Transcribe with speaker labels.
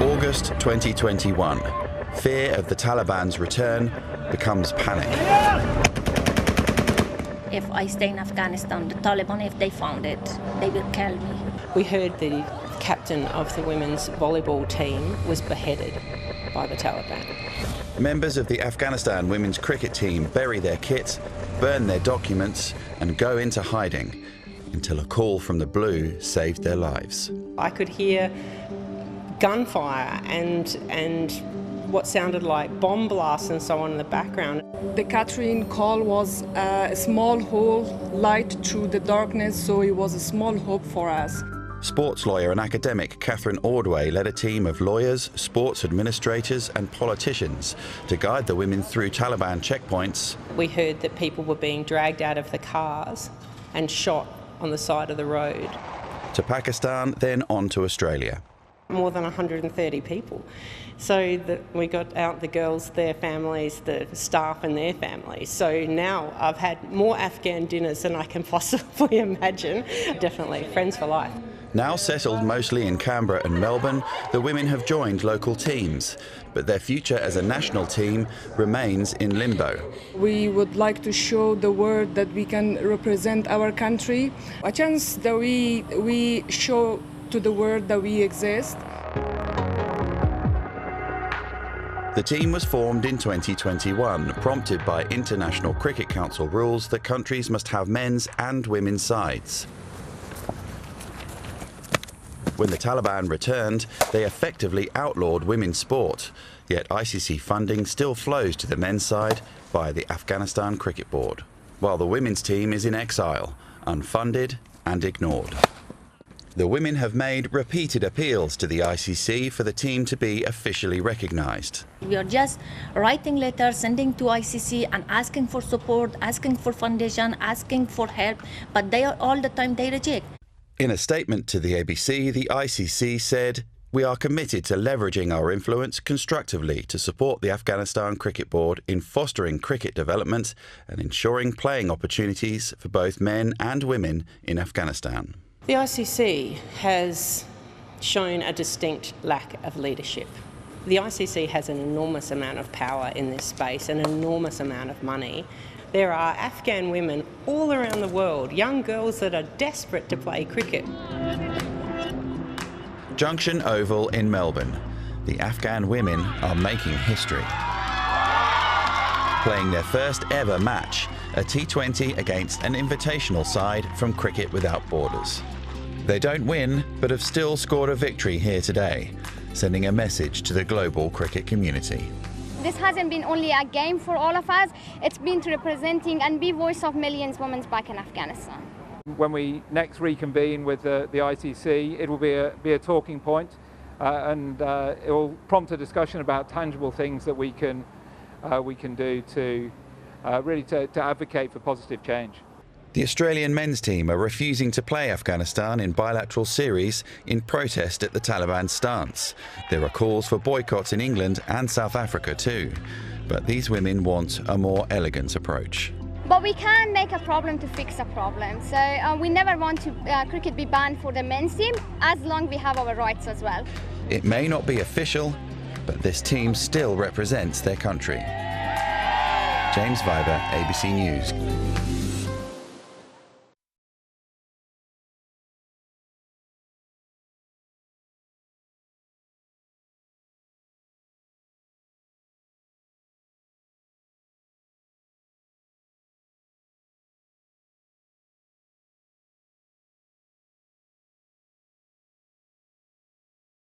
Speaker 1: August 2021. Fear of the Taliban's return becomes panic.
Speaker 2: If I stay in Afghanistan, the Taliban, if they found it, they will kill me.
Speaker 3: We heard the captain of the women's volleyball team was beheaded by the Taliban.
Speaker 1: Members of the Afghanistan women's cricket team bury their kit, burn their documents and go into hiding until a call from the blue saved their lives.
Speaker 3: I could hear gunfire and what sounded like bomb blasts and so on in the background.
Speaker 4: The Catherine call was a small hole, light through the darkness, so it was a small hope for us.
Speaker 1: Sports lawyer and academic Catherine Ordway led a team of lawyers, sports administrators and politicians to guide the women through Taliban checkpoints.
Speaker 3: We heard that people were being dragged out of the cars and shot on the side of the road.
Speaker 1: To Pakistan, then on to Australia.
Speaker 3: More than 130 people. So we got out the girls, their families, the staff and their families. So now I've had more Afghan dinners than I can possibly imagine. Definitely friends for life.
Speaker 1: Now settled mostly in Canberra and Melbourne, the women have joined local teams, but their future as a national team remains in limbo.
Speaker 4: We would like to show the world that we can represent our country, a chance that we show to the world that we exist.
Speaker 1: The team was formed in 2021, prompted by International Cricket Council rules that countries must have men's and women's sides. When the Taliban returned, they effectively outlawed women's sport, yet ICC funding still flows to the men's side via the Afghanistan Cricket Board, while the women's team is in exile, unfunded and ignored. The women have made repeated appeals to the ICC for the team to be officially recognised.
Speaker 2: We are just writing letters, sending to ICC and asking for support, asking for foundation, asking for help, but they are all the time they reject.
Speaker 1: In a statement to the ABC, the ICC said, "We are committed to leveraging our influence constructively to support the Afghanistan Cricket Board in fostering cricket development and ensuring playing opportunities for both men and women in Afghanistan."
Speaker 3: The ICC has shown a distinct lack of leadership. The ICC has an enormous amount of power in this space, an enormous amount of money. There are Afghan women all around the world, young girls that are desperate to play cricket.
Speaker 1: Junction Oval in Melbourne. The Afghan women are making history. Playing their first ever match, a T20 against an invitational side from Cricket Without Borders. They don't win, but have still scored a victory here today, sending a message to the global cricket community.
Speaker 5: This hasn't been only a game for all of us, it's been to representing and be voice of millions of women back in Afghanistan.
Speaker 6: When we next reconvene with the ICC, it will be a talking point and it will prompt a discussion about tangible things that we can do to really to advocate for positive change.
Speaker 1: The Australian men's team are refusing to play Afghanistan in bilateral series in protest at the Taliban stance. There are calls for boycotts in England and South Africa too. But these women want a more elegant approach.
Speaker 5: But we can make a problem to fix a problem. So we never want to cricket be banned for the men's team, as long as we have our rights as well.
Speaker 1: It may not be official, but this team still represents their country. James Viber, ABC News.